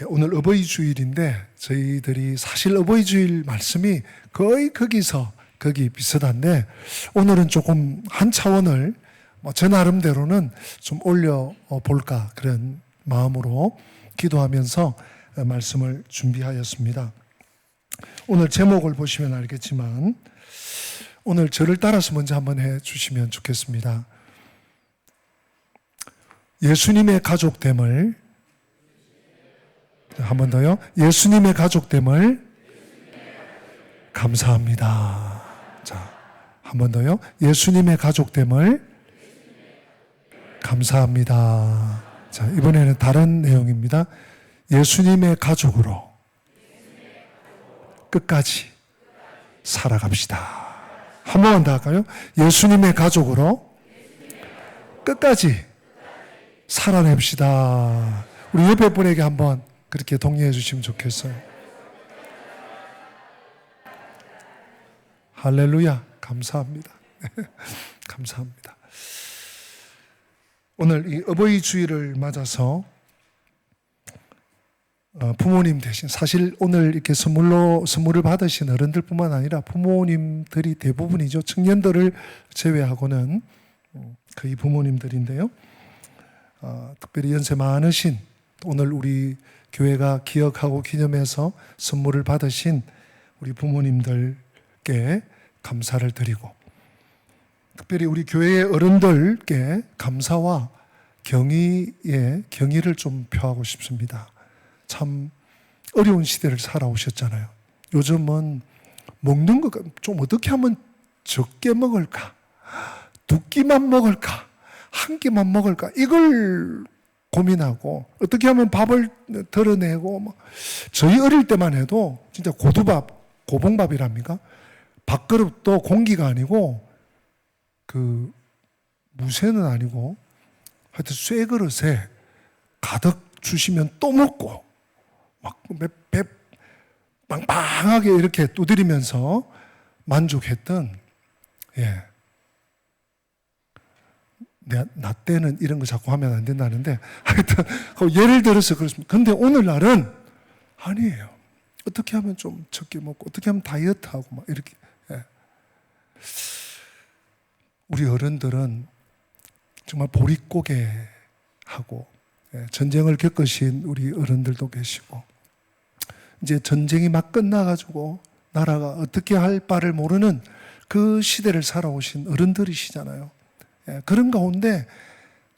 오늘 어버이 주일인데 저희들이 사실 어버이 주일 말씀이 거의 거기 비슷한데 오늘은 조금 한 차원을 저 나름대로는 좀 올려볼까 그런 마음으로 기도하면서 말씀을 준비하였습니다. 오늘 제목을 보시면 알겠지만 오늘 저를 따라서 먼저 한번 해 주시면 좋겠습니다. 예수님의 가족됨을, 한 번 더요. 예수님의 가족됨을 감사합니다. 자, 한 번 더요. 예수님의 가족됨을 감사합니다. 자, 이번에는 다른 내용입니다. 예수님의 가족으로 끝까지 살아갑시다. 한 번만 더 할까요? 예수님의 가족으로 끝까지 살아냅시다. 우리 옆에 분에게 한번 그렇게 독려해 주시면 좋겠어요. 할렐루야. 감사합니다. 감사합니다. 오늘 이 어버이 주일을 맞아서 부모님 대신, 사실 오늘 이렇게 선물을 받으신 어른들뿐만 아니라 부모님들이 대부분이죠. 청년들을 제외하고는 거의 부모님들인데요. 특별히 연세 많으신, 오늘 우리 교회가 기억하고 기념해서 선물을 받으신 우리 부모님들께 감사를 드리고, 특별히 우리 교회의 어른들께 감사와 경의를 좀 표하고 싶습니다. 참 어려운 시대를 살아오셨잖아요. 요즘은 먹는 거 좀 어떻게 하면 적게 먹을까? 두 끼만 먹을까? 한 끼만 먹을까? 이걸 고민하고 어떻게 하면 밥을 덜어내고, 저희 어릴 때만 해도 진짜 고두밥, 고봉밥이랍니까? 밥그릇도 공기가 아니고 그 무쇠는 아니고 하여튼 쇠 그릇에 가득 주시면 또 먹고 막 배 빵빵하게 이렇게 두드리면서 만족했던, 나 때는 이런 거 자꾸 하면 안 된다는데 하여튼 예를 들어서 그렇습니다. 근데 오늘날은 아니에요. 어떻게 하면 좀 적게 먹고 어떻게 하면 다이어트하고 막 이렇게. 우리 어른들은 정말 보릿고개하고 전쟁을 겪으신 우리 어른들도 계시고, 이제 전쟁이 막 끝나가지고 나라가 어떻게 할 바를 모르는 그 시대를 살아오신 어른들이시잖아요. 그런 가운데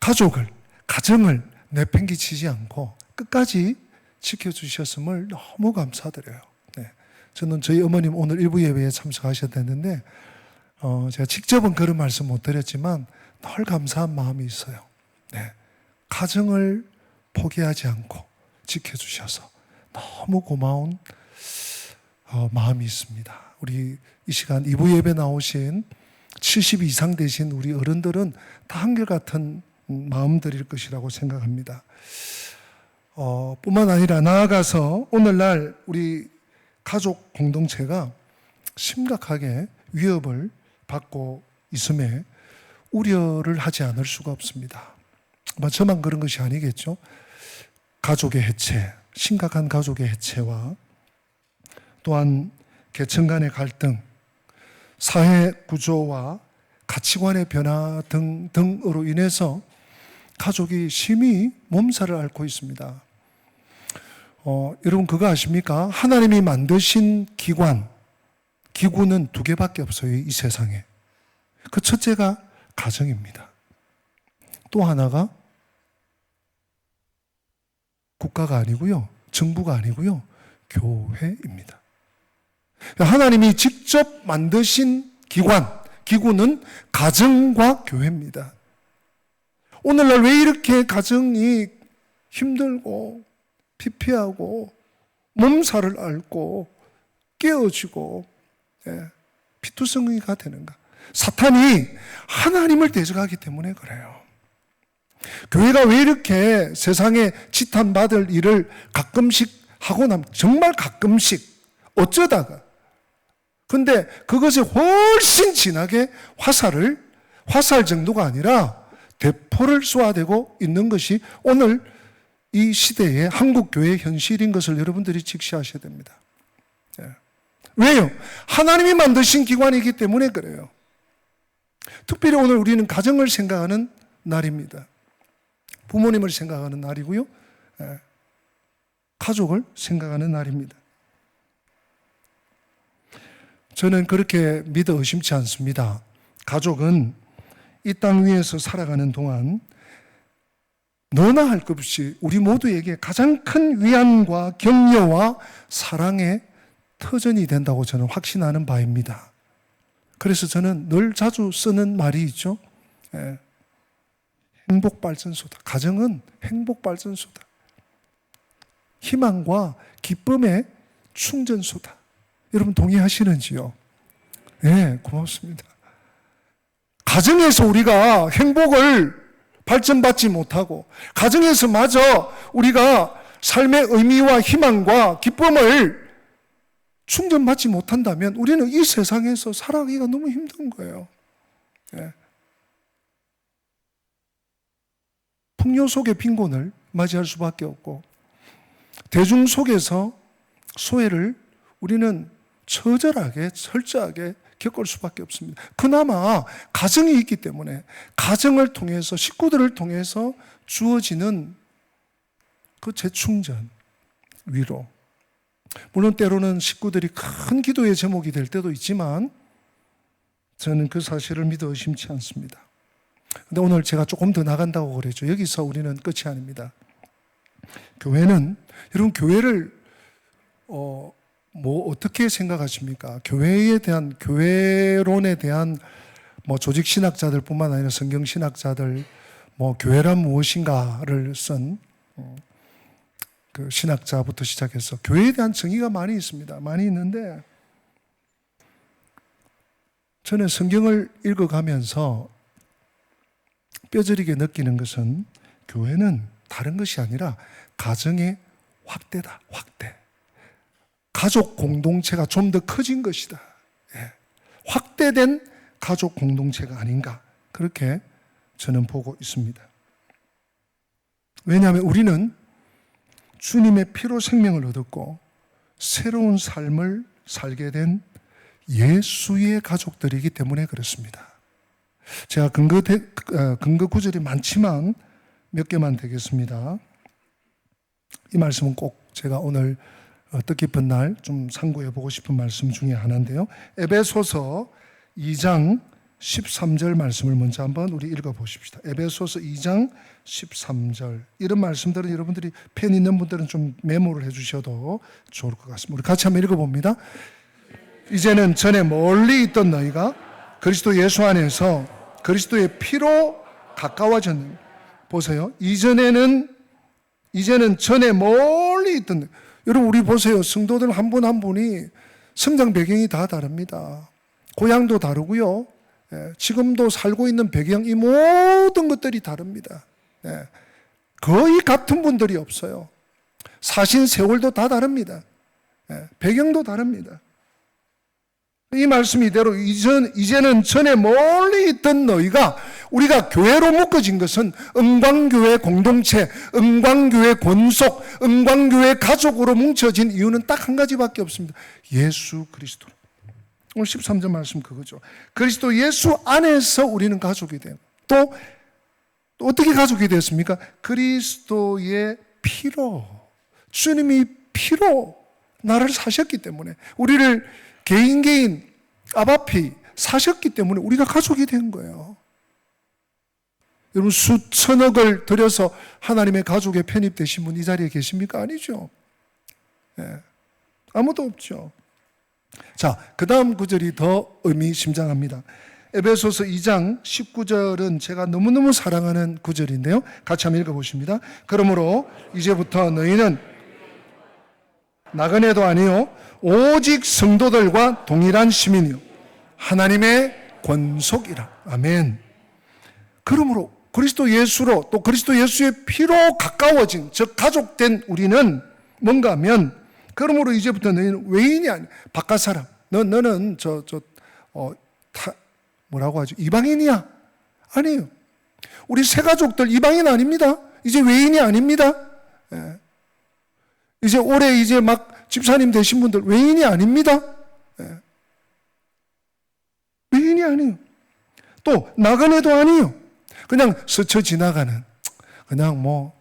가정을 내팽개치지 않고 끝까지 지켜주셨음을 너무 감사드려요. 저는 저희 어머님 오늘 일부 예배에 참석하셨는데 제가 직접은 그런 말씀 못 드렸지만 늘 감사한 마음이 있어요. 가정을 포기하지 않고 지켜주셔서 너무 고마운 마음이 있습니다. 우리 이 시간 2부 예배 나오신 70 이상 되신 우리 어른들은 다 한결같은 마음들일 것이라고 생각합니다. 뿐만 아니라 나아가서 오늘날 우리 가족 공동체가 심각하게 위협을 받고 있음에 우려를 하지 않을 수가 없습니다. 아마 저만 그런 것이 아니겠죠. 가족의 해체, 심각한 가족의 해체와 또한 계층 간의 갈등, 사회 구조와 가치관의 변화 등으로 인해서 가족이 심히 몸살을 앓고 있습니다. 여러분 그거 아십니까? 하나님이 만드신 기구는 두 개밖에 없어요, 이 세상에. 그 첫째가 가정입니다. 또 하나가 국가가 아니고요, 정부가 아니고요, 교회입니다. 하나님이 직접 만드신 기구는 가정과 교회입니다. 오늘날 왜 이렇게 가정이 힘들고 피폐하고 몸살을 앓고 깨어지고 피투성이가 되는가? 사탄이 하나님을 대적하기 때문에 그래요. 교회가 왜 이렇게 세상에 지탄받을 일을 가끔씩 하고 나면, 정말 가끔씩 어쩌다가, 근데 그것에 훨씬 진하게 화살 정도가 아니라 대포를 쏘아대고 있는 것이 오늘 이 시대의 한국교회의 현실인 것을 여러분들이 직시하셔야 됩니다. 왜요? 하나님이 만드신 기관이기 때문에 그래요. 특별히 오늘 우리는 가정을 생각하는 날입니다. 부모님을 생각하는 날이고요. 가족을 생각하는 날입니다. 저는 그렇게 믿어 의심치 않습니다. 가족은 이 땅 위에서 살아가는 동안 너나 할 것 없이 우리 모두에게 가장 큰 위안과 격려와 사랑의 터전이 된다고 저는 확신하는 바입니다. 그래서 저는 늘 자주 쓰는 말이 있죠. 행복발전소다. 가정은 행복발전소다. 희망과 기쁨의 충전소다. 여러분 동의하시는지요? 네, 고맙습니다. 가정에서 우리가 행복을 발전받지 못하고 가정에서마저 우리가 삶의 의미와 희망과 기쁨을 충전받지 못한다면 우리는 이 세상에서 살아가기가 너무 힘든 거예요. 풍요 속의 빈곤을 맞이할 수밖에 없고 대중 속에서 소외를 우리는 처절하게 철저하게 겪을 수밖에 없습니다. 그나마 가정이 있기 때문에 가정을 통해서 식구들을 통해서 주어지는 그 재충전, 위로. 물론 때로는 식구들이 큰 기도의 제목이 될 때도 있지만 저는 그 사실을 믿어 의심치 않습니다. 근데 오늘 제가 조금 더 나간다고 그랬죠. 여기서 우리는 끝이 아닙니다. 교회는, 여러분 교회를 어떻게 생각하십니까? 교회에 대한, 교회론에 대한 조직 신학자들 뿐만 아니라 성경 신학자들, 교회란 무엇인가를 쓴 그 신학자부터 시작해서 교회에 대한 정의가 많이 있습니다. 많이 있는데 저는 성경을 읽어가면서 뼈저리게 느끼는 것은 교회는 다른 것이 아니라 가정의 확대다. 확대. 가족 공동체가 좀 더 커진 것이다. 확대된 가족 공동체가 아닌가, 그렇게 저는 보고 있습니다. 왜냐하면 우리는 주님의 피로 생명을 얻었고 새로운 삶을 살게 된 예수의 가족들이기 때문에 그렇습니다. 제가 근거 구절이 많지만 몇 개만 되겠습니다. 이 말씀은 꼭 제가 오늘 뜻깊은 날 좀 상고해 보고 싶은 말씀 중에 하나인데요. 에베소서 2장 13절 말씀을 먼저 한번 우리 읽어보십시다. 에베소서 2장 13절. 이런 말씀들은 여러분들이 펜 있는 분들은 좀 메모를 해주셔도 좋을 것 같습니다. 우리 같이 한번 읽어봅니다. 이제는 전에 멀리 있던 너희가 그리스도 예수 안에서 그리스도의 피로 가까워졌는. 보세요. 이제는 전에 멀리 있던, 여러분 우리 보세요. 성도들 한 분 한 분이 성장 배경이 다 다릅니다. 고향도 다르고요. 지금도 살고 있는 배경, 이 모든 것들이 다릅니다. 거의 같은 분들이 없어요. 사신 세월도 다 다릅니다. 배경도 다릅니다. 이 말씀 이대로 이제는 전에 멀리 있던 너희가, 우리가 교회로 묶어진 것은 은광교회 공동체, 은광교회 권속, 은광교회 가족으로 뭉쳐진 이유는 딱 한 가지밖에 없습니다. 예수 그리스도. 오늘 13절 말씀 그거죠. 그리스도 예수 안에서 우리는 가족이 되고, 또 어떻게 가족이 되었습니까? 그리스도의 피로, 주님이 피로 나를 사셨기 때문에, 우리를 개인 아바피 사셨기 때문에 우리가 가족이 된 거예요. 여러분 수천억을 들여서 하나님의 가족에 편입되신 분 이 자리에 계십니까? 아니죠. 아무도 없죠. 자, 그 다음 구절이 더 의미심장합니다. 에베소서 2장 19절은 제가 너무너무 사랑하는 구절인데요. 같이 한번 읽어보십니다. 그러므로 이제부터 너희는 나그네도 아니요 오직 성도들과 동일한 시민이요 하나님의 권속이라. 아멘. 그러므로 그리스도 예수로, 또 그리스도 예수의 피로 가까워진, 즉 가족된 우리는 뭔가 하면, 그러므로 이제부터 너희는 외인이 아니야. 바깥 사람. 너는 뭐라고 하죠? 이방인이야? 아니에요. 우리 새 가족들 이방인 아닙니다. 이제 외인이 아닙니다. 예. 이제 올해 이제 막 집사님 되신 분들 외인이 아닙니다. 예. 외인이 아니에요. 또 나그네도 아니에요. 그냥 스쳐 지나가는, 그냥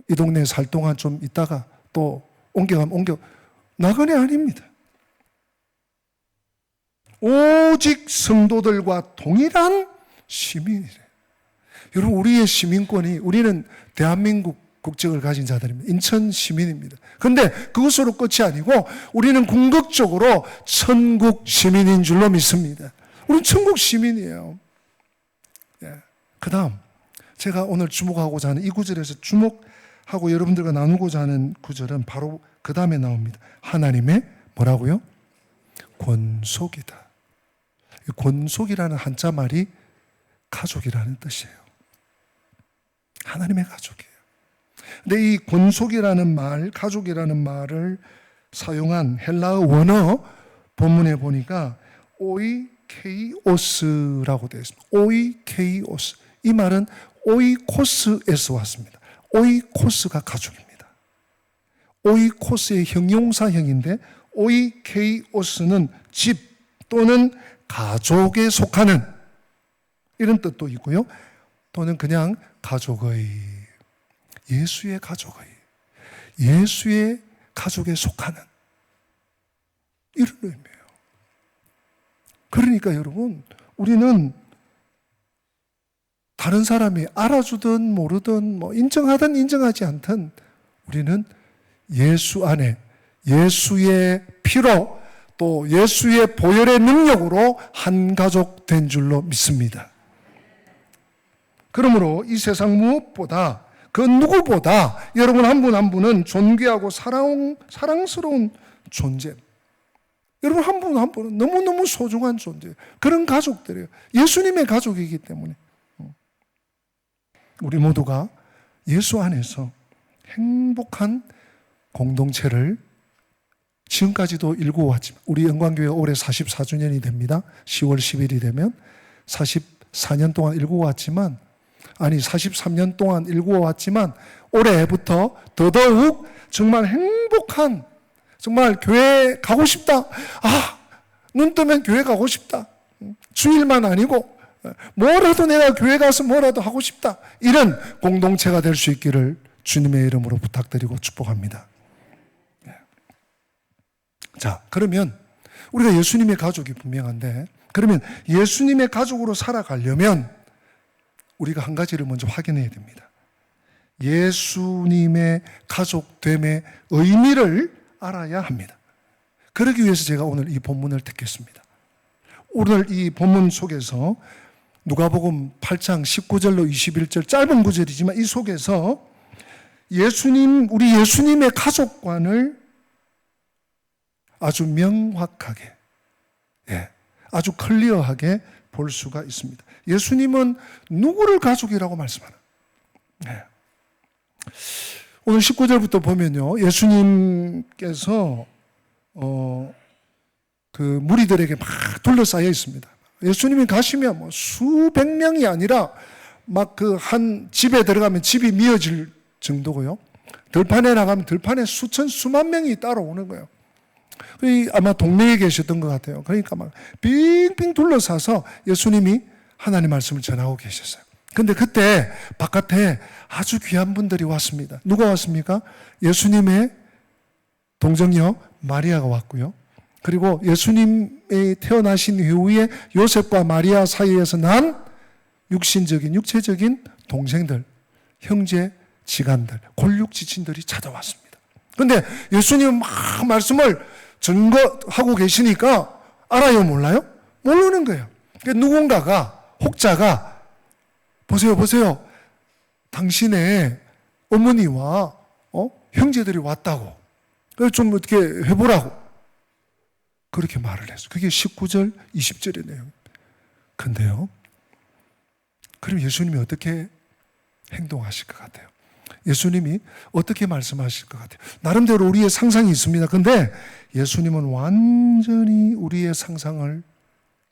이 동네에 살 동안 좀 있다가 또 옮겨가면 나그네 아닙니다. 오직 성도들과 동일한 시민이래요. 여러분, 우리의 시민권이, 우리는 대한민국 국적을 가진 자들입니다. 인천 시민입니다. 그런데 그것으로 끝이 아니고 우리는 궁극적으로 천국 시민인 줄로 믿습니다. 우리는 천국 시민이에요. 예. 그 다음, 제가 오늘 주목하고자 하는 이 구절에서 주목하고 여러분들과 나누고자 하는 구절은 바로 그 다음에 나옵니다. 하나님의 뭐라고요? 권속이다. 권속이라는 한자 말이 가족이라는 뜻이에요. 하나님의 가족이에요. 근데 이 권속이라는 말, 가족이라는 말을 사용한 헬라어 원어 본문에 보니까 오이케이오스라고 되어 있습니다. 오이케이오스. 이 말은 오이코스에서 왔습니다. 오이코스가 가족입니다. 오이코스의 형용사형인데 오이케이오스는 집 또는 가족에 속하는 이런 뜻도 있고요. 또는 그냥 가족의, 예수의 가족의, 예수의 가족에 속하는 이런 의미예요. 그러니까 여러분, 우리는 다른 사람이 알아주든 모르든 인정하든 인정하지 않든 우리는 예수 안에 예수의 피로 또 예수의 보혈의 능력으로 한 가족 된 줄로 믿습니다. 그러므로 이 세상 무엇보다 그 누구보다 여러분 한 분 한 분은 존귀하고 사랑스러운 존재. 여러분 한 분 한 분은 너무너무 소중한 존재. 그런 가족들이에요. 예수님의 가족이기 때문에 우리 모두가 예수 안에서 행복한 공동체를 지금까지도 일구어왔지만 우리 영광교회가 올해 44주년이 됩니다. 10월 10일이 되면 44년 동안 일구어왔지만 43년 동안 일구어왔지만 올해부터 더더욱 정말 행복한, 정말 교회 가고 싶다. 눈 뜨면 교회 가고 싶다. 주일만 아니고 뭐라도 내가 교회 가서 뭐라도 하고 싶다. 이런 공동체가 될 수 있기를 주님의 이름으로 부탁드리고 축복합니다. 자, 그러면 우리가 예수님의 가족이 분명한데, 그러면 예수님의 가족으로 살아가려면 우리가 한 가지를 먼저 확인해야 됩니다. 예수님의 가족됨의 의미를 알아야 합니다. 그러기 위해서 제가 오늘 이 본문을 택했습니다. 오늘 이 본문 속에서 누가복음 8장 19절로 21절 짧은 구절이지만 이 속에서 우리 예수님의 가족관을 아주 명확하게, 아주 클리어하게 볼 수가 있습니다. 예수님은 누구를 가족이라고 말씀하나? 오늘 19절부터 보면요, 예수님께서 그 무리들에게 막 둘러싸여 있습니다. 예수님이 가시면 수백 명이 아니라 막 그 한 집에 들어가면 집이 미어질 정도고요. 들판에 나가면 들판에 수만 명이 따라오는 거예요. 아마 동네에 계셨던 것 같아요. 그러니까 막 빙빙 둘러싸서 예수님이 하나님 말씀을 전하고 계셨어요. 근데 그때 바깥에 아주 귀한 분들이 왔습니다. 누가 왔습니까? 예수님의 동정녀 마리아가 왔고요. 그리고 예수님이 태어나신 이후에 요셉과 마리아 사이에서 난 육체적인 동생들, 형제, 지간들, 골육지친들이 찾아왔습니다. 그런데 예수님은 막 말씀을 증거하고 계시니까 알아요, 몰라요? 모르는 거예요. 그러니까 누군가가, 혹자가 보세요. 당신의 어머니와 형제들이 왔다고. 그래서 좀 어떻게 해보라고. 그렇게 말을 했어요. 그게 19절, 20절의 내용. 근데요, 그럼 예수님이 어떻게 행동하실 것 같아요? 예수님이 어떻게 말씀하실 것 같아요? 나름대로 우리의 상상이 있습니다. 근데 예수님은 완전히 우리의 상상을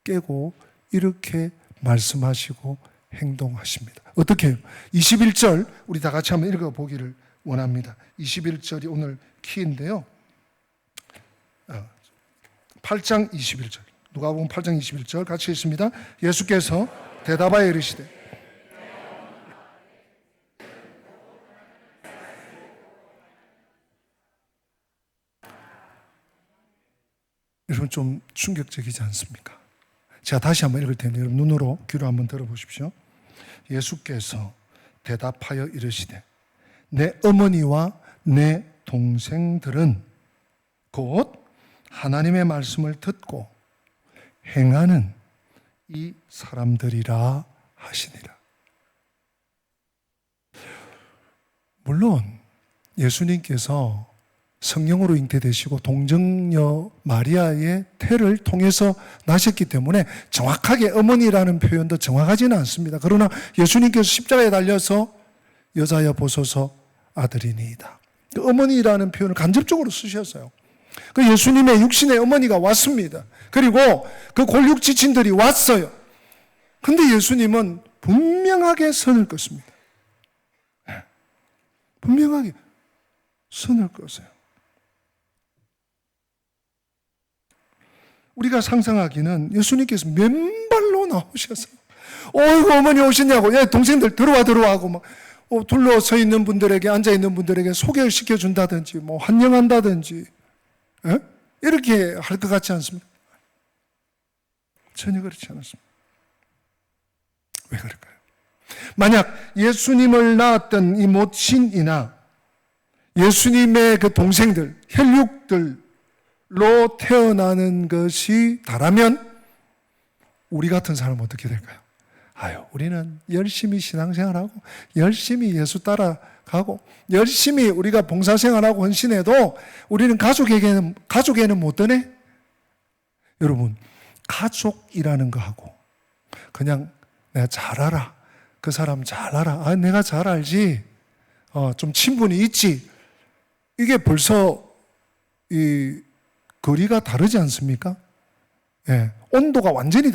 깨고 이렇게 말씀하시고 행동하십니다. 어떻게 해요? 21절 우리 다 같이 한번 읽어보기를 원합니다. 21절이 오늘 키인데요. 8장 21절. 누가복음 8장 21절 같이 읽습니다. 예수께서 대답하여 이르시되 여러분 좀 충격적이지 않습니까? 제가 다시 한번 읽을 텐데 여러분 눈으로 귀로 한번 들어보십시오. 예수께서 대답하여 이르시되 내 어머니와 내 동생들은 곧 하나님의 말씀을 듣고 행하는 이 사람들이라 하시니라. 물론 예수님께서 성령으로 잉태되시고 동정녀 마리아의 태를 통해서 나셨기 때문에 정확하게 어머니라는 표현도 정확하지는 않습니다. 그러나 예수님께서 십자가에 달려서 여자여 보소서 아들이니이다. 그 어머니라는 표현을 간접적으로 쓰셨어요. 그 예수님의 육신의 어머니가 왔습니다. 그리고 그 골육 지친들이 왔어요. 근데 예수님은 분명하게 선을 껐습니다. 분명하게 선을 껐어요. 우리가 상상하기는 예수님께서 맨발로 나오셔서 어이구 어머니 오셨냐고 야 동생들 들어와 하고 막 둘러서 있는 분들에게 앉아 있는 분들에게 소개를 시켜준다든지 뭐 환영한다든지 이렇게 할 것 같지 않습니까? 전혀 그렇지 않았습니다. 왜 그럴까요? 만약 예수님을 낳았던 이 모친이나 예수님의 그 동생들, 혈육들로 태어나는 것이 다라면 우리 같은 사람은 어떻게 될까요? 우리는 열심히 신앙생활하고 열심히 예수 따라가고 열심히 우리가 봉사생활하고 헌신해도 우리는 가족에는 못 드네? 여러분, 가족이라는 거하고 그냥 내가 잘 알아. 그 사람 잘 알아. 내가 잘 알지. 좀 친분이 있지. 이게 벌써 이 거리가 다르지 않습니까? 예, 온도가 완전히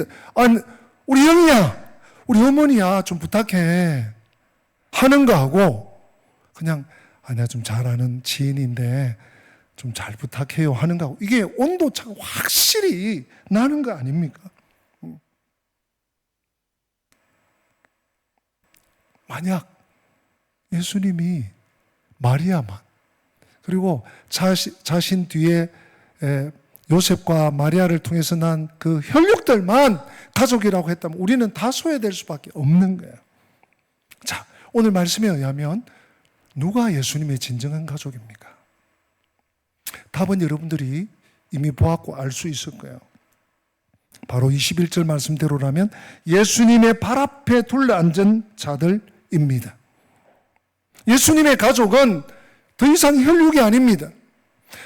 우리 영이야. 우리 어머니야 좀 부탁해 하는 거하고 그냥 내가 좀 잘 아는 지인인데 좀 잘 부탁해요 하는 거하고 이게 온도차가 확실히 나는 거 아닙니까? 만약 예수님이 마리아만 그리고 자신 뒤에 요셉과 마리아를 통해서 난 그 혈육들만 가족이라고 했다면 우리는 다 소외될 수밖에 없는 거예요. 자, 오늘 말씀에 의하면 누가 예수님의 진정한 가족입니까? 답은 여러분들이 이미 보았고 알 수 있을 거예요. 바로 21절 말씀대로라면 예수님의 발 앞에 둘러앉은 자들입니다. 예수님의 가족은 더 이상 혈육이 아닙니다.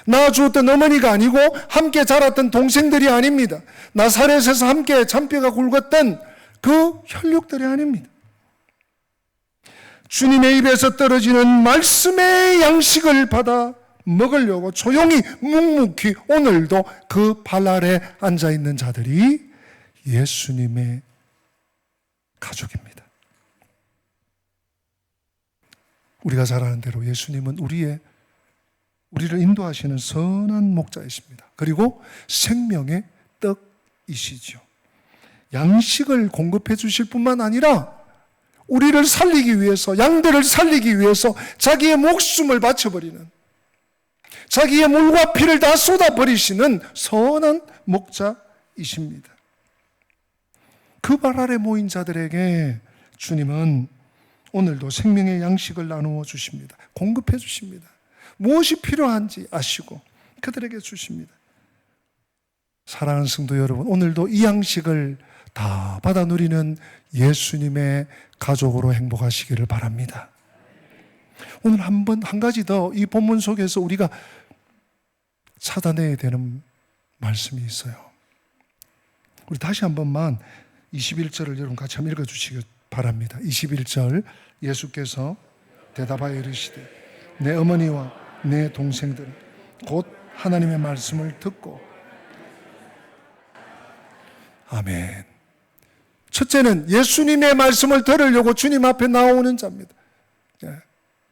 낳아주었던 어머니가 아니고 함께 자랐던 동생들이 아닙니다. 나사렛에서 함께 잔뼈가 굵었던 그 혈육들이 아닙니다. 주님의 입에서 떨어지는 말씀의 양식을 받아 먹으려고 조용히 묵묵히 오늘도 그 발 아래 앉아있는 자들이 예수님의 가족입니다. 우리가 잘 아는 대로 예수님은 우리를 인도하시는 선한 목자이십니다. 그리고 생명의 떡이시죠. 양식을 공급해 주실 뿐만 아니라 우리를 살리기 위해서, 양들을 살리기 위해서 자기의 목숨을 바쳐버리는, 자기의 물과 피를 다 쏟아버리시는 선한 목자이십니다. 그 발 아래 모인 자들에게 주님은 오늘도 생명의 양식을 나누어 주십니다. 공급해 주십니다. 무엇이 필요한지 아시고 그들에게 주십니다. 사랑하는 성도 여러분, 오늘도 이 양식을 다 받아 누리는 예수님의 가족으로 행복하시기를 바랍니다. 오늘 한 가지 더 이 본문 속에서 우리가 찾아내야 되는 말씀이 있어요. 우리 다시 한 번만 21절을 여러분 같이 한번 읽어주시기 바랍니다. 21절 예수께서 대답하여 이르시되 내 어머니와 내 동생들은 곧 하나님의 말씀을 듣고 아멘. 첫째는 예수님의 말씀을 들으려고 주님 앞에 나오는 자입니다.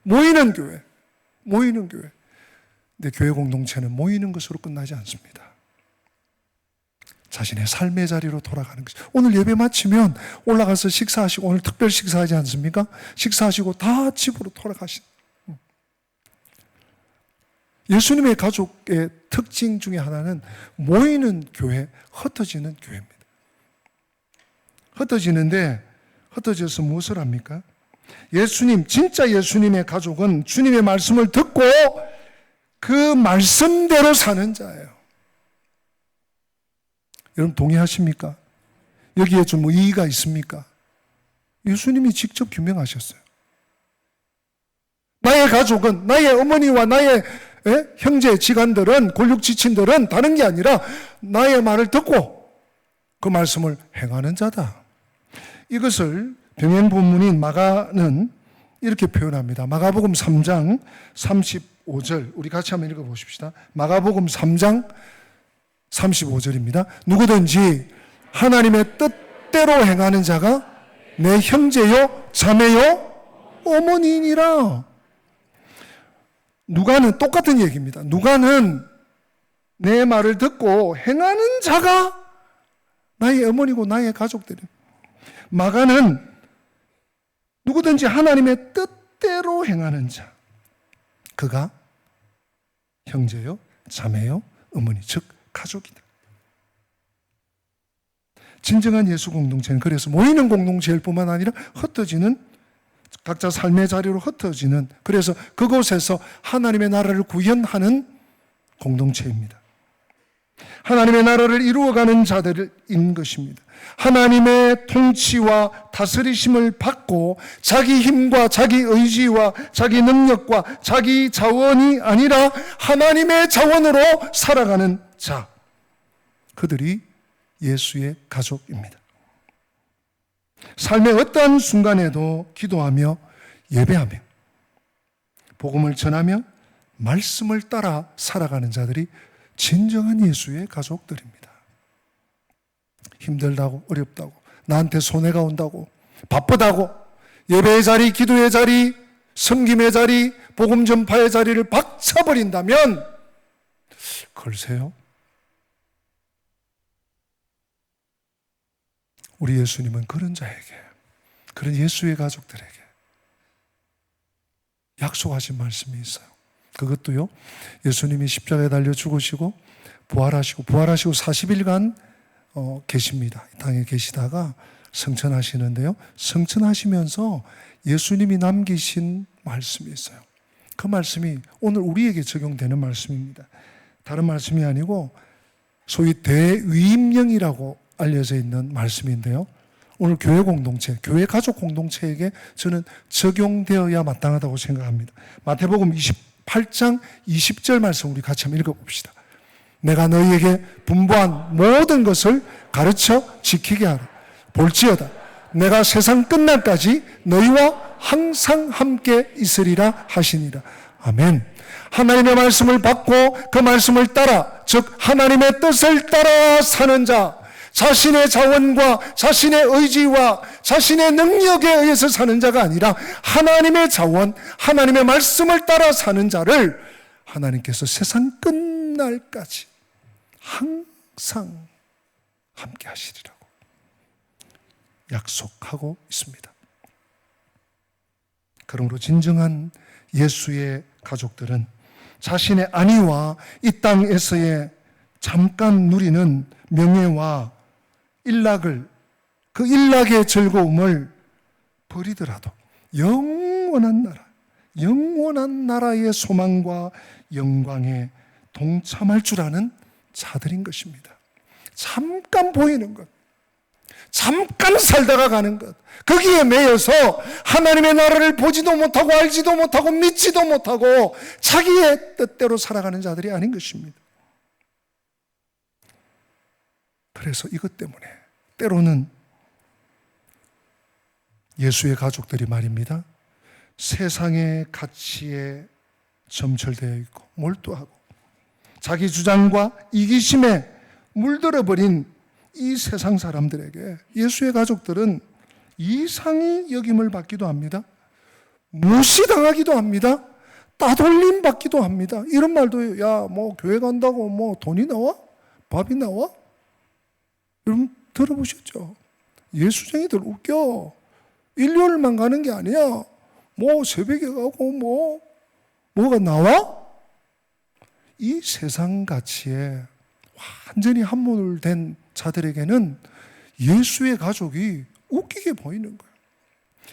모이는 교회. 모이는 교회. 근데 교회 공동체는 모이는 것으로 끝나지 않습니다. 자신의 삶의 자리로 돌아가는 것이. 오늘 예배 마치면 올라가서 식사하시고, 오늘 특별 식사하지 않습니까? 식사하시고 다 집으로 돌아가신. 예수님의 가족의 특징 중에 하나는 모이는 교회, 흩어지는 교회입니다. 흩어지는데 흩어져서 무엇을 합니까? 예수님, 진짜 예수님의 가족은 주님의 말씀을 듣고 그 말씀대로 사는 자예요. 여러분 동의하십니까? 여기에 좀 의의가 있습니까? 예수님이 직접 규명하셨어요. 나의 가족은, 나의 어머니와 나의 형제 지간들은, 골육 지친들은 다른 게 아니라 나의 말을 듣고 그 말씀을 행하는 자다. 이것을 병행 본문인 마가는 이렇게 표현합니다. 마가복음 3장 35절, 우리 같이 한번 읽어보십시다. 마가복음 3장 35절입니다. 누구든지 하나님의 뜻대로 행하는 자가 내 형제요, 자매요, 어머니이니라. 누가는 똑같은 얘기입니다. 누가는 내 말을 듣고 행하는 자가 나의 어머니고 나의 가족들입니다. 마가는 누구든지 하나님의 뜻대로 행하는 자, 그가 형제요, 자매요, 어머니, 즉 가족이다. 진정한 예수 공동체는 그래서 모이는 공동체일 뿐만 아니라 흩어지는, 각자 삶의 자리로 흩어지는, 그래서 그곳에서 하나님의 나라를 구현하는 공동체입니다. 하나님의 나라를 이루어가는 자들인 것입니다. 하나님의 통치와 다스리심을 받고 자기 힘과 자기 의지와 자기 능력과 자기 자원이 아니라 하나님의 자원으로 살아가는 자, 그들이 예수의 가족입니다. 삶의 어떠한 순간에도 기도하며 예배하며 복음을 전하며 말씀을 따라 살아가는 자들이 진정한 예수의 가족들입니다. 힘들다고, 어렵다고, 나한테 손해가 온다고, 바쁘다고 예배의 자리, 기도의 자리, 섬김의 자리, 복음 전파의 자리를 박차버린다면 글쎄요, 우리 예수님은 그런 자에게, 그런 예수의 가족들에게 약속하신 말씀이 있어요. 그것도요, 예수님이 십자가에 달려 죽으시고 부활하시고 40일간 계십니다. 이 땅에 계시다가 성천하시는데요, 성천하시면서 예수님이 남기신 말씀이 있어요. 그 말씀이 오늘 우리에게 적용되는 말씀입니다. 다른 말씀이 아니고 소위 대위임령이라고 알려져 있는 말씀인데요, 오늘 교회 공동체, 교회 가족 공동체에게 저는 적용되어야 마땅하다고 생각합니다. 마태복음 28장 20절 말씀 우리 같이 한번 읽어봅시다. 내가 너희에게 분부한 모든 것을 가르쳐 지키게 하라. 볼지어다 내가 세상 끝날까지 너희와 항상 함께 있으리라 하시니라. 아멘. 하나님의 말씀을 받고 그 말씀을 따라, 즉 하나님의 뜻을 따라 사는 자, 자신의 자원과 자신의 의지와 자신의 능력에 의해서 사는 자가 아니라 하나님의 자원, 하나님의 말씀을 따라 사는 자를 하나님께서 세상 끝날까지 항상 함께 하시리라고 약속하고 있습니다. 그러므로 진정한 예수의 가족들은 자신의 안위와 이 땅에서의 잠깐 누리는 명예와 일락을, 그 일락의 즐거움을 버리더라도 영원한 나라, 영원한 나라의 소망과 영광에 동참할 줄 아는 자들인 것입니다. 잠깐 보이는 것, 잠깐 살다가 가는 것, 거기에 매여서 하나님의 나라를 보지도 못하고 알지도 못하고 믿지도 못하고 자기의 뜻대로 살아가는 자들이 아닌 것입니다. 그래서 이것 때문에 때로는 예수의 가족들이 말입니다, 세상의 가치에 점철되어 있고 몰두하고 자기 주장과 이기심에 물들어버린 이 세상 사람들에게 예수의 가족들은 이상히 여김을 받기도 합니다. 무시당하기도 합니다. 따돌림 받기도 합니다. 이런 말도 해요. 야, 뭐 교회 간다고 뭐 돈이 나와? 밥이 나와? 여러분 들어보셨죠? 예수쟁이들 웃겨. 일요일만 가는 게 아니야. 뭐 새벽에 가고 뭐가 나와? 이 세상 가치에 완전히 함몰된 자들에게는 예수의 가족이 웃기게 보이는 거예요.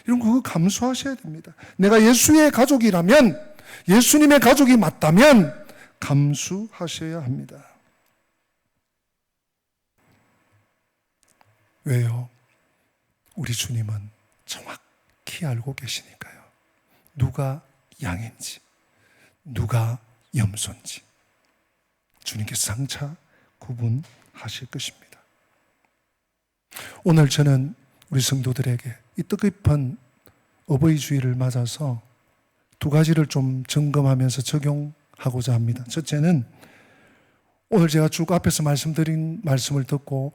여러분 그거 감수하셔야 됩니다. 내가 예수의 가족이라면, 예수님의 가족이 맞다면 감수하셔야 합니다. 왜요? 우리 주님은 정확히 알고 계시니까요. 누가 양인지, 누가 염소인지 주님께서 장차 구분하실 것입니다. 오늘 저는 우리 성도들에게 이 뜻깊은 어버이 주일을 맞아서 두 가지를 좀 점검하면서 적용하고자 합니다. 첫째는 오늘 제가 쭉 앞에서 말씀드린 말씀을 듣고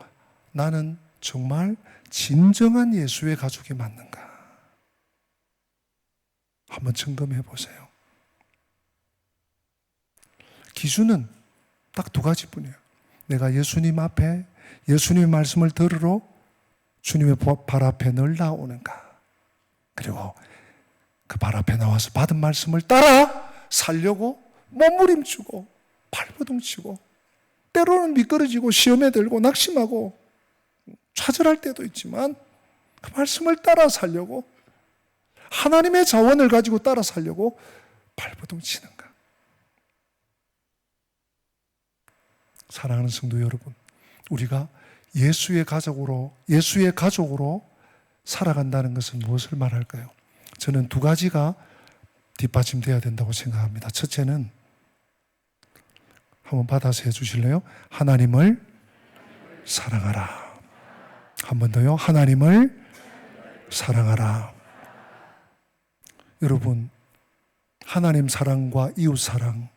나는 정말 진정한 예수의 가족이 맞는가? 한번 점검해 보세요. 기준은 딱 두 가지뿐이에요. 내가 예수님 앞에 예수님의 말씀을 들으러 주님의 발 앞에 늘 나오는가? 그리고 그 발 앞에 나와서 받은 말씀을 따라 살려고 몸부림치고 발버둥치고 때로는 미끄러지고 시험에 들고 낙심하고 좌절할 때도 있지만 그 말씀을 따라 살려고 하나님의 자원을 가지고 따라 살려고 발버둥치는가? 사랑하는 성도 여러분, 우리가 예수의 가족으로 살아간다는 것은 무엇을 말할까요? 저는 두 가지가 뒷받침되어야 된다고 생각합니다. 첫째는 한번 받아서 해주실래요? 하나님을 사랑하라. 한 번 더요. 하나님을 사랑하라. 여러분, 하나님 사랑과 이웃 사랑,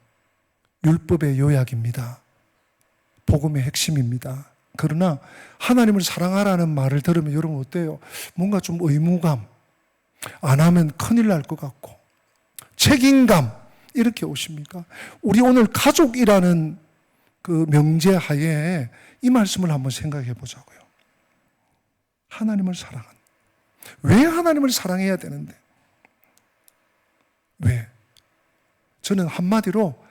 율법의 요약입니다. 복음의 핵심입니다. 그러나 하나님을 사랑하라는 말을 들으면 여러분 어때요? 뭔가 좀 의무감, 안 하면 큰일 날 것 같고 책임감 이렇게 오십니까? 우리 오늘 가족이라는 그 명제 하에 이 말씀을 한번 생각해 보자고요. 하나님을 사랑한. 왜 하나님을 사랑해야 되는데? 왜? 저는 한마디로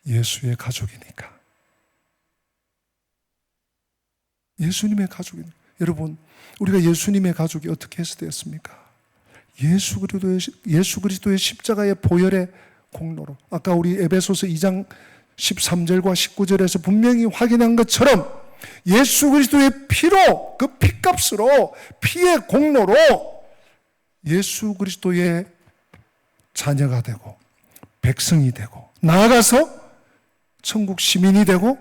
예수의 가족이니까. 예수님의 가족이니까. 여러분, 우리가 예수님의 가족이 어떻게 해서 되었습니까? 예수 그리스도의 십자가의 보혈의 공로로. 아까 우리 에베소서 2장 13절과 19절에서 분명히 확인한 것처럼 예수 그리스도의 피로, 그 피값으로, 피의 공로로 예수 그리스도의 자녀가 되고 백성이 되고 나아가서 천국 시민이 되고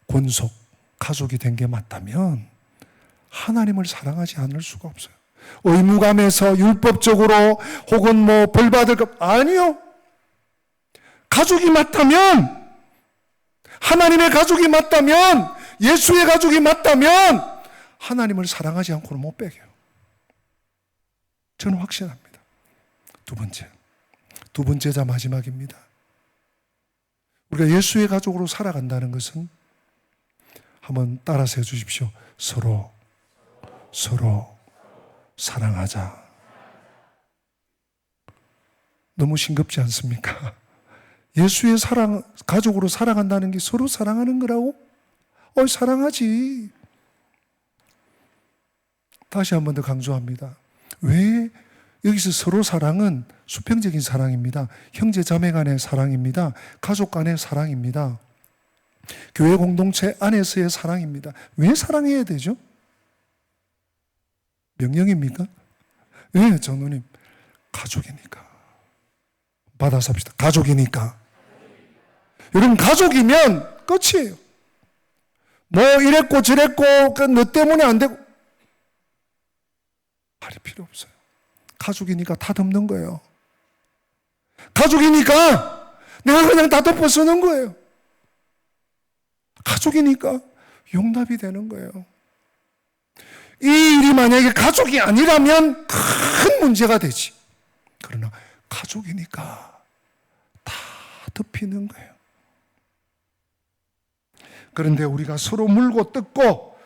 권속 가족이 된 게 맞다면 하나님을 사랑하지 않을 수가 없어요. 의무감에서 율법적으로 혹은 뭐 벌받을 것 아니요. 가족이 맞다면, 하나님의 가족이 맞다면, 예수의 가족이 맞다면 하나님을 사랑하지 않고는 못 빼겨요. 저는 확신합니다. 두 번째자 마지막입니다. 우리가 예수의 가족으로 살아간다는 것은 한번 따라서 해주십시오. 서로 사랑하자. 너무 싱겁지 않습니까? 예수의 가족으로 살아간다는 게 서로 사랑하는 거라고? 사랑하지. 다시 한 번 더 강조합니다. 왜 여기서 서로 사랑은 수평적인 사랑입니다. 형제 자매 간의 사랑입니다. 가족 간의 사랑입니다. 교회 공동체 안에서의 사랑입니다. 왜 사랑해야 되죠? 명령입니까? 네, 장로님. 가족이니까. 받아서 합시다. 가족이니까. 여러분, 가족이면 끝이에요. 뭐 이랬고 저랬고 너 때문에 안 되고 말이 필요 없어요. 가족이니까 다 덮는 거예요. 가족이니까 내가 그냥 다 덮어 쓰는 거예요. 가족이니까 용납이 되는 거예요. 이 일이 만약에 가족이 아니라면 큰 문제가 되지. 그러나 가족이니까 덮이는 거예요. 그런데 우리가 서로 물고 뜯고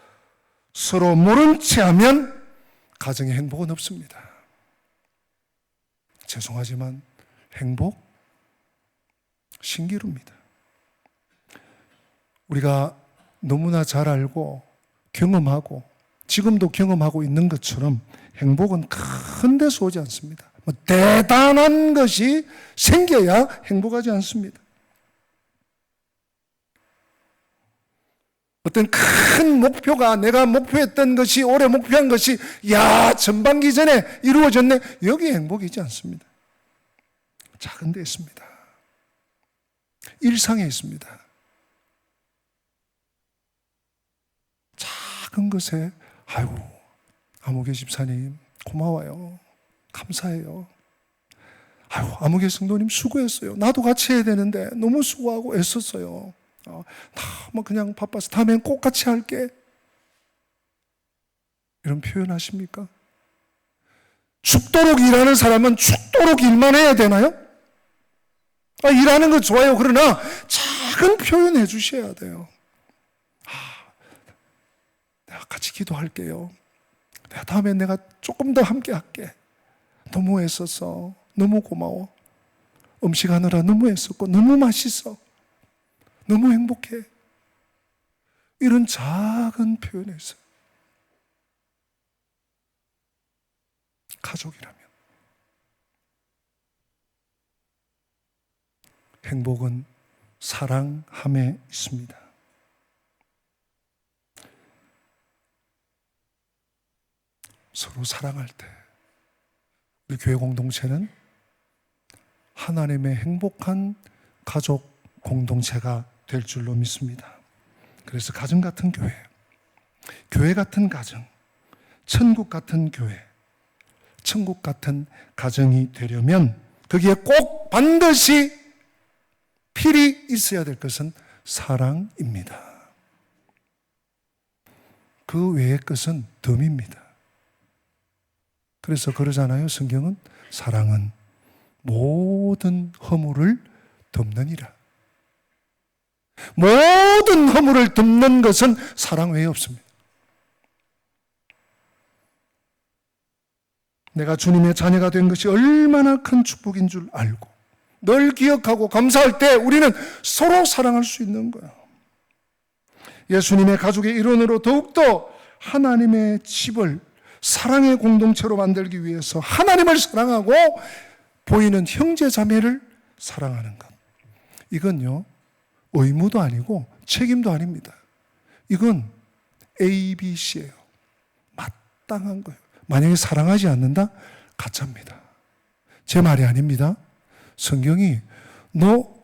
서로 모른 채 하면 가정에 행복은 없습니다. 죄송하지만 행복 신기루입니다. 우리가 너무나 잘 알고 경험하고 지금도 경험하고 있는 것처럼 행복은 큰 데서 오지 않습니다. 대단한 것이 생겨야 행복하지 않습니다. 어떤 큰 목표가 내가 목표했던 것이 올해 목표한 것이 전반기 전에 이루어졌네. 여기 행복이지 않습니다. 작은 데 있습니다. 일상에 있습니다. 작은 것에 아무개 집사님 고마워요. 감사해요. 아무개 성도님 수고했어요. 나도 같이 해야 되는데 너무 수고하고 애썼어요. 나 그냥 바빠서 다음엔 꼭 같이 할게. 이런 표현 하십니까? 죽도록 일하는 사람은 죽도록 일만 해야 되나요? 일하는 거 좋아요. 그러나 작은 표현 해주셔야 돼요. 내가 같이 기도할게요. 다음에 내가 조금 더 함께 할게. 너무 애썼어. 너무 고마워. 음식하느라 너무 애썼고 너무 맛있어. 너무 행복해. 이런 작은 표현이 있어요. 가족이라면. 행복은 사랑함에 있습니다. 서로 사랑할 때 우리 교회 공동체는 하나님의 행복한 가족 공동체가 될 줄로 믿습니다. 그래서 가정 같은 교회, 교회 같은 가정, 천국 같은 교회, 천국 같은 가정이 되려면 거기에 꼭 반드시 필히 있어야 될 것은 사랑입니다. 그 외의 것은 덤입니다. 그래서 그러잖아요. 성경은 사랑은 모든 허물을 덮느니라. 모든 허물을 덮는 것은 사랑 외에 없습니다. 내가 주님의 자녀가 된 것이 얼마나 큰 축복인 줄 알고 늘 기억하고 감사할 때 우리는 서로 사랑할 수 있는 거예요. 예수님의 가족의 일원으로 더욱더 하나님의 집을 사랑의 공동체로 만들기 위해서 하나님을 사랑하고 보이는 형제 자매를 사랑하는 것. 이건요, 의무도 아니고 책임도 아닙니다. 이건 ABC예요. 마땅한 거예요. 만약에 사랑하지 않는다? 가짜입니다. 제 말이 아닙니다. 성경이 너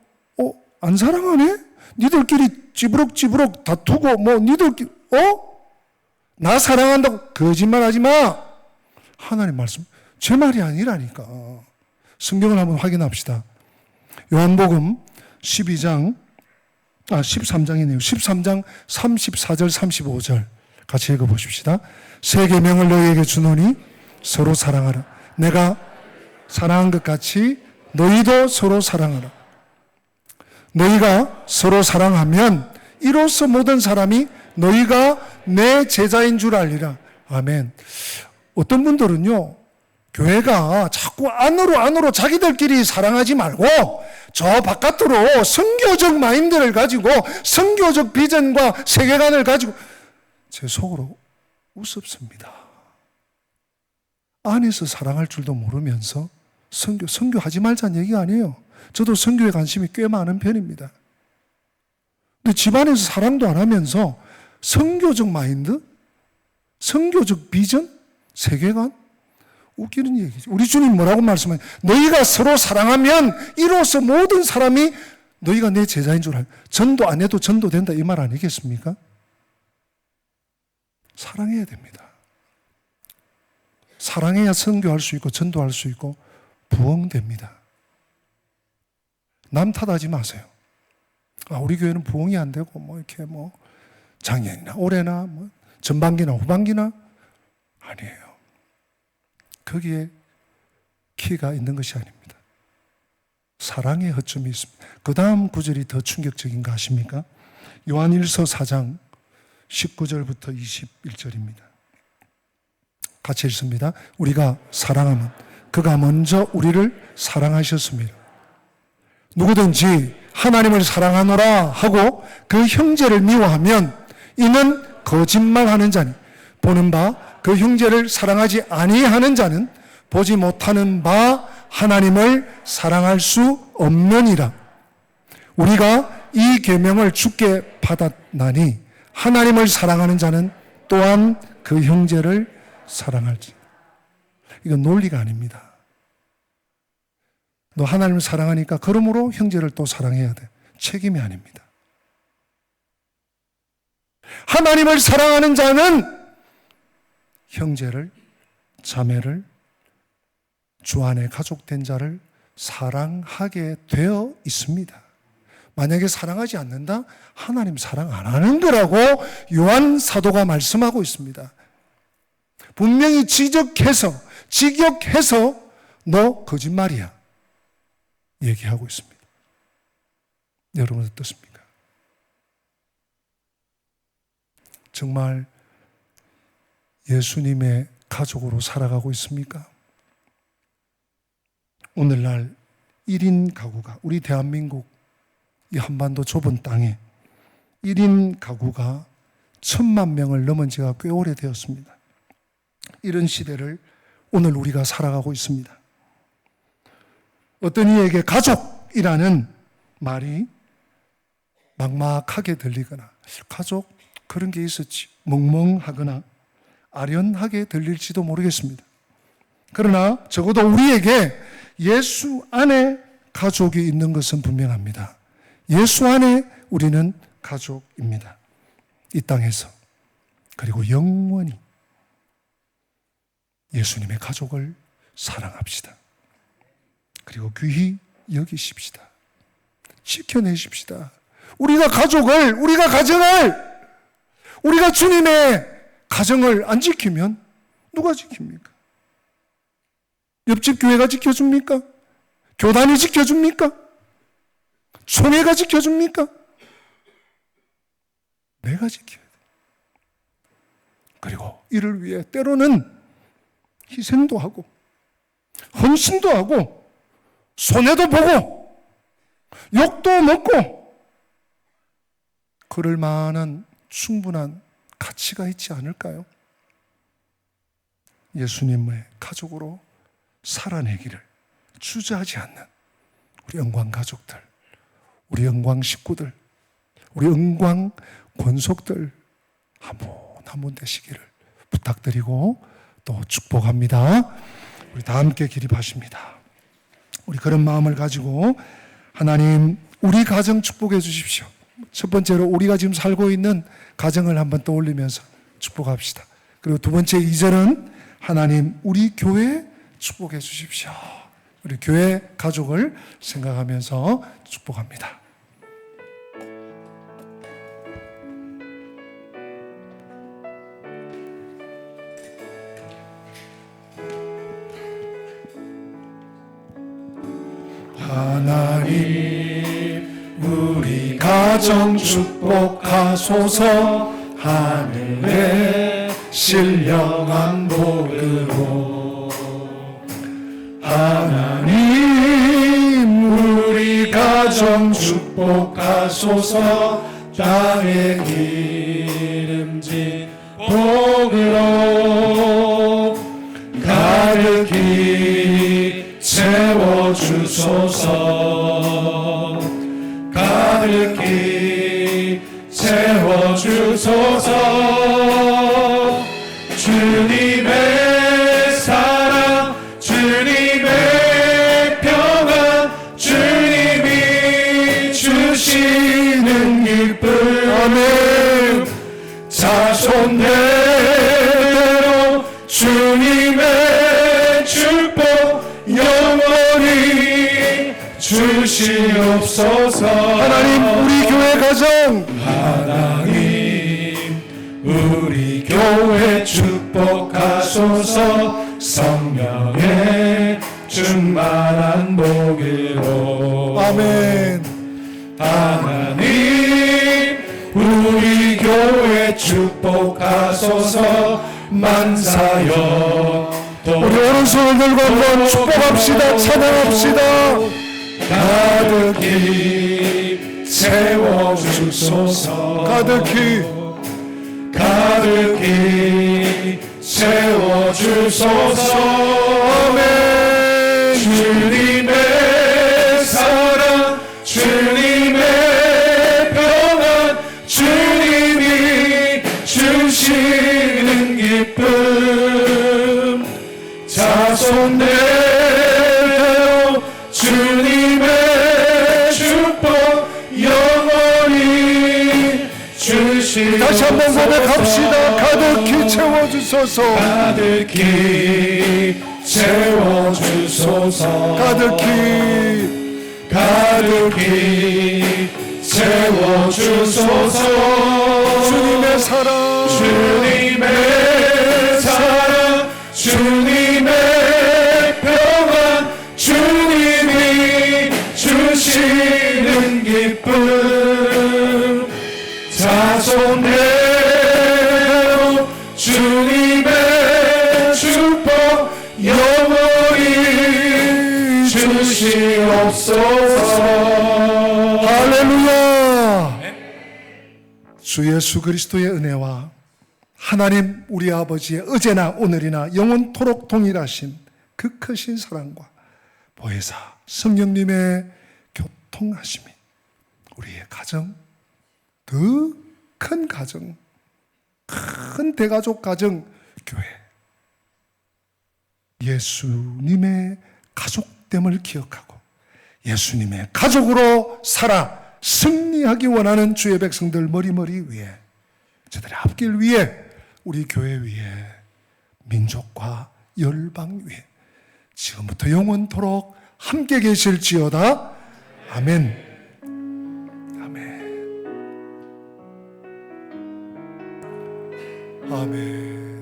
안 사랑하네? 니들끼리 찌부럭찌부럭 다투고 니들끼리 나 사랑한다고 거짓말하지 마. 하나님 말씀 제 말이 아니라니까. 성경을 한번 확인합시다. 요한복음 13장이네요. 13장 34절 35절 같이 읽어보십시다. 새 계명을 너희에게 주노니 서로 사랑하라. 내가 사랑한 것 같이 너희도 서로 사랑하라. 너희가 서로 사랑하면 이로써 모든 사람이 너희가 내 제자인 줄 알리라. 아멘. 어떤 분들은요, 교회가 자꾸 안으로 자기들끼리 사랑하지 말고 저 바깥으로 선교적 마인드를 가지고 선교적 비전과 세계관을 가지고 제 속으로 우습습니다. 안에서 사랑할 줄도 모르면서 선교하지 말자는 얘기가 아니에요. 저도 선교에 관심이 꽤 많은 편입니다. 근데 집안에서 사랑도 안 하면서 선교적 마인드, 선교적 비전, 세계관, 웃기는 얘기죠. 우리 주님 뭐라고 말씀하냐? 너희가 서로 사랑하면 이로써 모든 사람이 너희가 내 제자인 줄 알고. 전도 안 해도 전도 된다 이 말 아니겠습니까? 사랑해야 됩니다. 사랑해야 선교할 수 있고 전도할 수 있고 부흥됩니다. 남 탓하지 마세요. 우리 교회는 부흥이 안 되고 이렇게 작년이나 올해나 전반기나 후반기나 아니에요. 거기에 키가 있는 것이 아닙니다. 사랑의 허점이 있습니다. 그 다음 구절이 더 충격적인 거 아십니까? 요한일서 4장 19절부터 21절입니다. 같이 읽습니다. 우리가 사랑하면 그가 먼저 우리를 사랑하셨습니다. 누구든지 하나님을 사랑하노라 하고 그 형제를 미워하면 이는 거짓말하는 자니 보는 바 그 형제를 사랑하지 아니하는 자는 보지 못하는 바 하나님을 사랑할 수 없느니라. 우리가 이 계명을 주께 받았나니 하나님을 사랑하는 자는 또한 그 형제를 사랑할지. 이건 논리가 아닙니다. 너 하나님을 사랑하니까 그러므로 형제를 또 사랑해야 돼. 책임이 아닙니다. 하나님을 사랑하는 자는 형제를, 자매를, 주 안에 가족된 자를 사랑하게 되어 있습니다. 만약에 사랑하지 않는다? 하나님 사랑 안 하는 거라고 요한 사도가 말씀하고 있습니다. 분명히 직역해서 너 거짓말이야 얘기하고 있습니다. 여러분 어떻습니까? 정말 예수님의 가족으로 살아가고 있습니까? 오늘날 1인 가구가, 우리 대한민국 이 한반도 좁은 땅에 1인 가구가 1,000만 명을 넘은 지가 꽤 오래되었습니다. 이런 시대를 오늘 우리가 살아가고 있습니다. 어떤 이에게 가족이라는 말이 막막하게 들리거나 가족 그런 게 있었지 멍멍하거나 아련하게 들릴지도 모르겠습니다. 그러나 적어도 우리에게 예수 안에 가족이 있는 것은 분명합니다. 예수 안에 우리는 가족입니다. 이 땅에서 그리고 영원히 예수님의 가족을 사랑합시다. 그리고 귀히 여기십시다. 지켜내십시다. 우리가 가족을, 우리가 가정을, 우리가 주님의 가정을 안 지키면 누가 지킵니까? 옆집 교회가 지켜줍니까? 교단이 지켜줍니까? 총회가 지켜줍니까? 내가 지켜야 돼. 그리고 이를 위해 때로는 희생도 하고 헌신도 하고 손해도 보고 욕도 먹고 그럴 만한 충분한 가치가 있지 않을까요? 예수님의 가족으로 살아내기를 주저하지 않는 우리 영광 가족들, 우리 영광 식구들, 우리 영광 권속들 한 분 되시기를 부탁드리고 또 축복합니다. 우리 다 함께 기립하십니다. 우리 그런 마음을 가지고 하나님 우리 가정 축복해 주십시오. 첫 번째로 우리가 지금 살고 있는 가정을 한번 떠올리면서 축복합시다. 그리고 두 번째 2절은 하나님 우리 교회 축복해 주십시오. 우리 교회 가족을 생각하면서 축복합니다. 하나님 우리 가정 축복하소서. 하늘의 신령한 복으로 하나님 우리 가정 축복하소서. 땅의 기름진 복으로 가득히 채워주소서. 가득히 채워주소서. 주님의 사랑, 주님의 평안, 주님이 주시는 기쁨, 아멘. 자손 대대로 주님의 축복 영원히 주시옵소서. 하나님 우리 교회 가정, 하나님 우리 교회 축복하소서. 성령의 충만한 복으로 아멘. 하나님 우리 교회 축복하소서. 만사여 우리 오른손을 들고 한번 축복합시다. 찬양합시다. 가득히 채워주소서. 가득히 채워주소서. 아멘. 주님의 사랑, 주님의 평안, 주님이 주시는 기쁨, 자손대로 주님의 축복 영원히 주시옵소서. 다시 한번 고백합시다. 가득히 채워주소서. 가득히 채워주소서. 가득히 채워주소서. 주님의 사랑, 주님의 사랑, 주님의 평안, 주님이 주시는 기쁨, 자손대로 주님의 축복 영원히 주시옵소서. 할렐루야. 주 예수 그리스도의 은혜와 하나님 우리 아버지의 어제나 오늘이나 영원토록 동일하신 그 크신 사랑과 보혜사 성령님의 교통하심이 우리의 가정, 더 큰 가정, 큰 대가족 가정, 교회, 예수님의 가족됨을 기억하고 예수님의 가족으로 살아 승리하기 원하는 주의 백성들 머리머리 위에, 저들의 앞길 위에, 우리 교회 위에, 민족과 열방 위에 지금부터 영원토록 함께 계실지어다. 아멘. 아멘. 아멘.